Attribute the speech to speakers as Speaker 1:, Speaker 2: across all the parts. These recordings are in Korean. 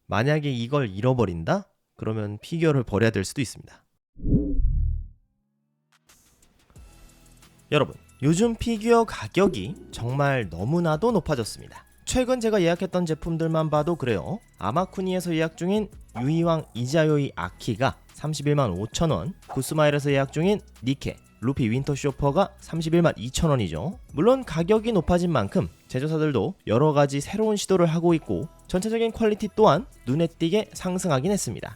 Speaker 1: 만약에 이걸 잃어버린다? 그러면 피규어를 버려야 될 수도 있습니다. 여러분, 요즘 피규어 가격이 정말 너무나도 높아졌습니다. 최근 제가 예약했던 제품들만 봐도 그래요. 아마쿠니에서 예약 중인 유이왕 이자요이 아키가 31만 5천원, 구스마일에서 예약 중인 니케, 루피 윈터 쇼퍼가 31만 2천원이죠. 물론 가격이 높아진 만큼 제조사들도 여러가지 새로운 시도를 하고 있고 전체적인 퀄리티 또한 눈에 띄게 상승하긴 했습니다.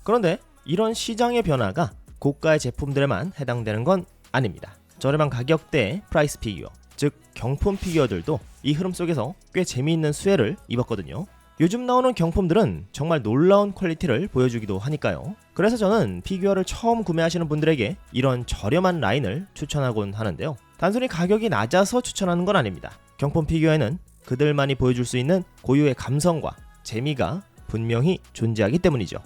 Speaker 1: 그런데 이런 시장의 변화가 고가의 제품들에만 해당되는 건 아닙니다. 저렴한 가격대의 프라이스 피규어, 즉 경품 피규어들도 이 흐름 속에서 꽤 재미있는 수혜를 입었거든요. 요즘 나오는 경품들은 정말 놀라운 퀄리티를 보여주기도 하니까요. 그래서 저는 피규어를 처음 구매하시는 분들에게 이런 저렴한 라인을 추천하곤 하는데요. 단순히 가격이 낮아서 추천하는 건 아닙니다. 경품 피규어에는 그들만이 보여줄 수 있는 고유의 감성과 재미가 분명히 존재하기 때문이죠.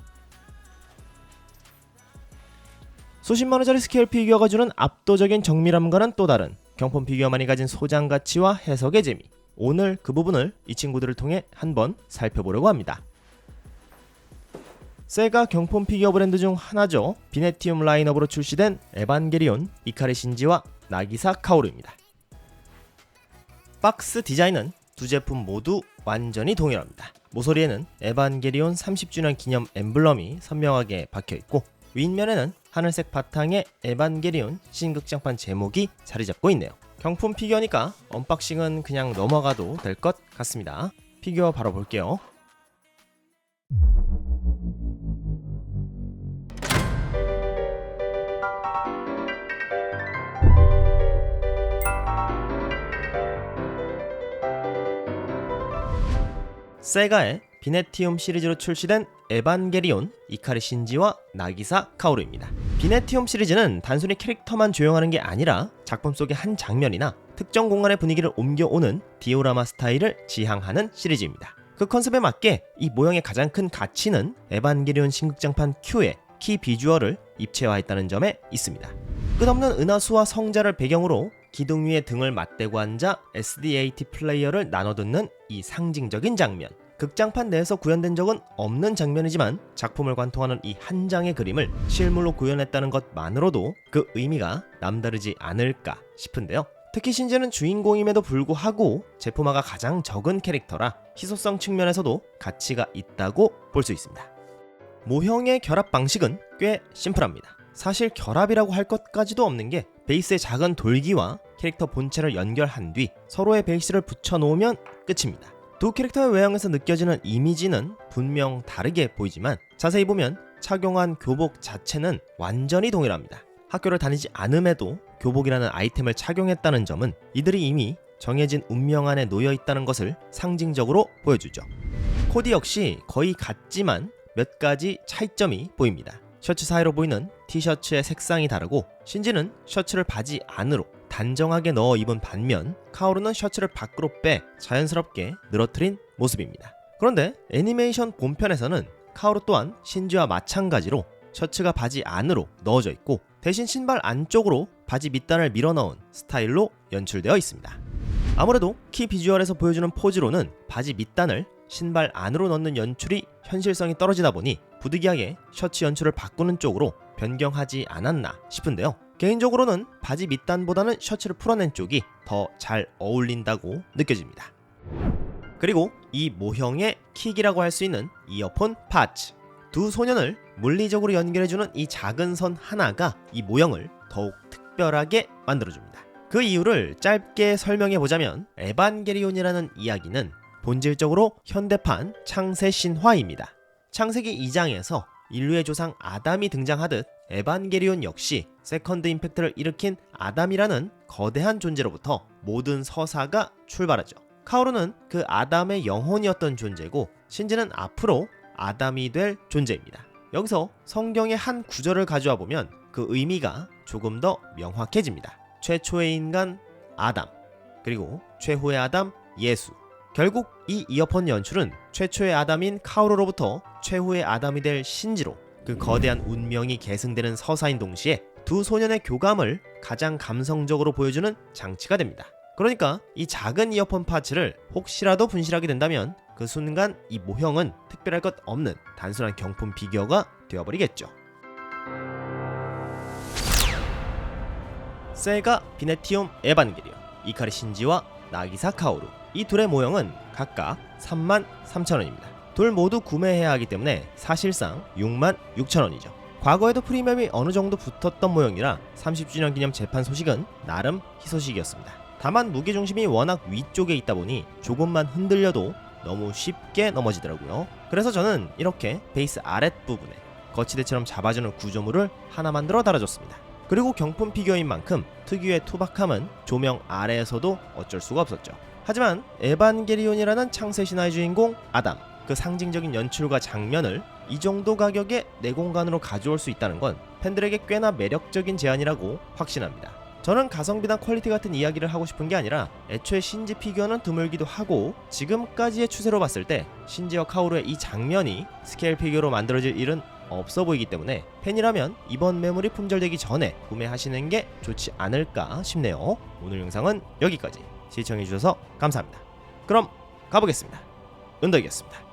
Speaker 1: 수십만원짜리 스케일 피규어가 주는 압도적인 정밀함과는 또 다른 경품 피규어만이 가진 소장 가치와 해석의 재미, 오늘 그 부분을 이 친구들을 통해 한번 살펴보려고 합니다. 세가 경품 피규어 브랜드 중 하나죠. 비네티움 라인업으로 출시된 에반게리온 이카리 신지와 나기사 카오루입니다. 박스 디자인은 두 제품 모두 완전히 동일합니다. 모서리에는 에반게리온 30주년 기념 엠블럼이 선명하게 박혀있고 윗면에는 하늘색 바탕에 에반게리온 신극장판 제목이 자리잡고 있네요. 경품 피규어니까 언박싱은 그냥 넘어가도 될 것 같습니다. 피규어 바로 볼게요. 세가의 비네티움 시리즈로 출시된 에반게리온 이카리 신지와 나기사 카오루입니다. 비네티움 시리즈는 단순히 캐릭터만 조형하는 게 아니라 작품 속의 한 장면이나 특정 공간의 분위기를 옮겨오는 디오라마 스타일을 지향하는 시리즈입니다. 그 컨셉에 맞게 이 모형의 가장 큰 가치는 에반게리온 신극장판 Q의 키 비주얼을 입체화했다는 점에 있습니다. 끝없는 은하수와 성자를 배경으로 기둥 위에 등을 맞대고 앉아 SDAT 플레이어를 나눠 듣는 이 상징적인 장면. 극장판 내에서 구현된 적은 없는 장면이지만 작품을 관통하는 이 한 장의 그림을 실물로 구현했다는 것만으로도 그 의미가 남다르지 않을까 싶은데요. 특히 신지는 주인공임에도 불구하고 제품화가 가장 적은 캐릭터라 희소성 측면에서도 가치가 있다고 볼 수 있습니다. 모형의 결합 방식은 꽤 심플합니다. 사실 결합이라고 할 것까지도 없는 게 베이스의 작은 돌기와 캐릭터 본체를 연결한 뒤 서로의 베이스를 붙여놓으면 끝입니다. 두 캐릭터의 외형에서 느껴지는 이미지는 분명 다르게 보이지만 자세히 보면 착용한 교복 자체는 완전히 동일합니다. 학교를 다니지 않음에도 교복이라는 아이템을 착용했다는 점은 이들이 이미 정해진 운명 안에 놓여 있다는 것을 상징적으로 보여주죠. 코디 역시 거의 같지만 몇 가지 차이점이 보입니다. 셔츠 사이로 보이는 티셔츠의 색상이 다르고 신지는 셔츠를 바지 안으로 단정하게 넣어 입은 반면 카오루는 셔츠를 밖으로 빼 자연스럽게 늘어뜨린 모습입니다. 그런데 애니메이션 본편에서는 카오루 또한 신지와 마찬가지로 셔츠가 바지 안으로 넣어져 있고 대신 신발 안쪽으로 바지 밑단을 밀어넣은 스타일로 연출되어 있습니다. 아무래도 키 비주얼에서 보여주는 포즈로는 바지 밑단을 신발 안으로 넣는 연출이 현실성이 떨어지다 보니 부득이하게 셔츠 연출을 바꾸는 쪽으로 변경하지 않았나 싶은데요. 개인적으로는 바지 밑단보다는 셔츠를 풀어낸 쪽이 더 잘 어울린다고 느껴집니다. 그리고 이 모형의 킥이라고 할 수 있는 이어폰 파츠. 두 소년을 물리적으로 연결해주는 이 작은 선 하나가 이 모형을 더욱 특별하게 만들어줍니다. 그 이유를 짧게 설명해보자면 에반게리온이라는 이야기는 본질적으로 현대판 창세 신화입니다. 창세기 2장에서 인류의 조상 아담이 등장하듯 에반게리온 역시 세컨드 임팩트를 일으킨 아담이라는 거대한 존재로부터 모든 서사가 출발하죠. 카오루는 그 아담의 영혼이었던 존재고 신지는 앞으로 아담이 될 존재입니다. 여기서 성경의 한 구절을 가져와 보면 그 의미가 조금 더 명확해집니다. 최초의 인간 아담, 그리고 최후의 아담 예수. 결국 이 이어폰 연출은 최초의 아담인 카오루로부터 최후의 아담이 될 신지로 그 거대한 운명이 계승되는 서사인 동시에 두 소년의 교감을 가장 감성적으로 보여주는 장치가 됩니다. 그러니까 이 작은 이어폰 파츠를 혹시라도 분실하게 된다면 그 순간 이 모형은 특별할 것 없는 단순한 경품 피규어가 되어버리겠죠. 세가 비네티움 에반게리온, 이카리 신지와 나기사 카오루, 이 둘의 모형은 각각 33,000원입니다. 둘 모두 구매해야 하기 때문에 사실상 66,000원이죠. 과거에도 프리미엄이 어느 정도 붙었던 모형이라 30주년 기념 재판 소식은 나름 희소식이었습니다. 다만 무게중심이 워낙 위쪽에 있다 보니 조금만 흔들려도 너무 쉽게 넘어지더라고요. 그래서 저는 이렇게 베이스 아랫부분에 거치대처럼 잡아주는 구조물을 하나 만들어 달아줬습니다. 그리고 경품 피규어인 만큼 특유의 투박함은 조명 아래에서도 어쩔 수가 없었죠. 하지만 에반게리온이라는 창세 신화의 주인공 아담, 그 상징적인 연출과 장면을 이 정도 가격에 내 공간으로 가져올 수 있다는 건 팬들에게 꽤나 매력적인 제안이라고 확신합니다. 저는 가성비나 퀄리티 같은 이야기를 하고 싶은 게 아니라 애초에 신지 피규어는 드물기도 하고 지금까지의 추세로 봤을 때 신지와 카오루의 이 장면이 스케일 피규어로 만들어질 일은 없어 보이기 때문에 팬이라면 이번 매물이 품절되기 전에 구매하시는 게 좋지 않을까 싶네요. 오늘 영상은 여기까지. 시청해주셔서 감사합니다. 그럼 가보겠습니다. 은덕이었습니다.